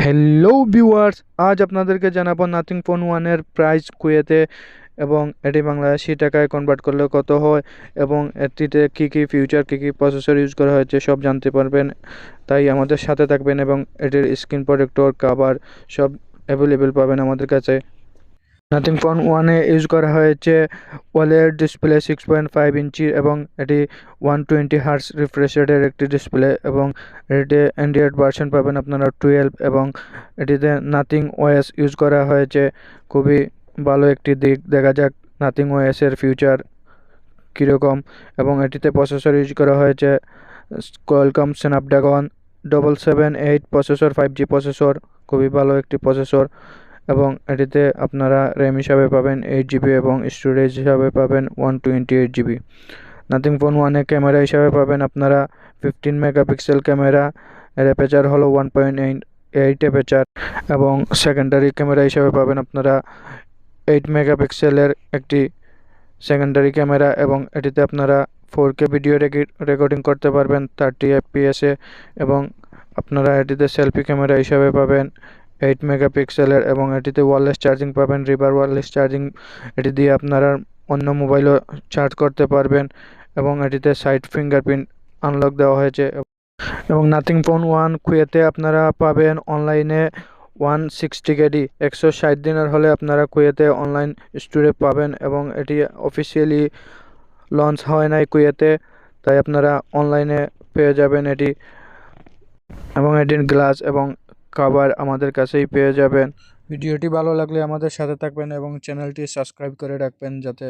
Hello viewers, আজ আপনাদেরকে জানাবো নাথিং ফোন ওয়ানের প্রাইস কুয়েতে এবং এটি বাংলাদেশি টাকায় কনভার্ট করলে কত হয় এবং এটিতে কী কী ফিউচার কী কী প্রসেসর ইউজ করা হয়েছে সব জানতে পারবেন। তাই আমাদের সাথে থাকবেন এবং এটির স্ক্রিন প্রোটেক্টর কাভার সব অ্যাভেলেবেল পাবেন আমাদের কাছে। নাথিং ফোন ওয়ানে ইউজ করা হয়েছে ওলেড ডিসপ্লে 6.5 ইঞ্চি এবং এটি 120 হার্টস রিফ্রেশ রেটের একটি ডিসপ্লে এবং এটিতে অ্যান্ড্রয়েড ভার্সন পাবেন আপনারা 12 এবং এটিতে নাথিং ওএস ইউজ করা হয়েছে। খুবই ভালো একটি দিক। দেখা যাক নাথিং ওএসের ফিউচার কীরকম। এবং এটিতে প্রসেসর ইউজ করা হয়েছে Qualcomm Snapdragon 778 processor, 5G processor, খুবই ভালো একটি প্রসেসর। এবং এটিতে আপনারা র্যাম হিসাবে পাবেন 8 GB এবং স্টোরেজ হিসাবে পাবেন 128 GB। নাথিং ফোন ওয়ানে ক্যামেরা হিসাবে পাবেন আপনারা 15 মেগাপিক্সেল ক্যামেরা, এর অ্যাপারচার হলো 1.8 অ্যাপারচার এবং সেকেন্ডারি ক্যামেরা হিসাবে পাবেন আপনারা 8 মেগাপিক্সেলের একটি সেকেন্ডারি ক্যামেরা এবং এটিতে আপনারা 4K ভিডিও রেকর্ডিং করতে পারবেন 30 FPS এবং আপনারা এটিতে সেলফি ক্যামেরা হিসাবে পাবেন 8 মেগাপিক্সেলের এবং এটিতে ওয়্যারলেস চার্জিং পাবেন, রিভার ওয়্যারলেস চার্জিং। এটি দিয়ে আপনারা অন্য মোবাইলও চার্জ করতে পারবেন এবং এটিতে সাইড ফিঙ্গারপ্রিন্ট আনলক দেওয়া হয়েছে। এবং নাথিং ফোন ওয়ান কুয়েতে আপনারা পাবেন অনলাইনে 160 কেডি 160 দিনের হলে আপনারা কুয়েতে অনলাইন স্টোরে পাবেন এবং এটি অফিসিয়ালি লঞ্চ হয় নাই কুয়েতে, তাই আপনারা অনলাইনে পেয়ে যাবেন এটি। এবং এটির গ্লাস এবং কভার আমাদের কাছেই পেয়ে যাবেন। ভিডিওটি ভালো লাগলে আমাদের সাথে থাকবেন এবং চ্যানেলটি সাবস্ক্রাইব করে রাখবেন যাতে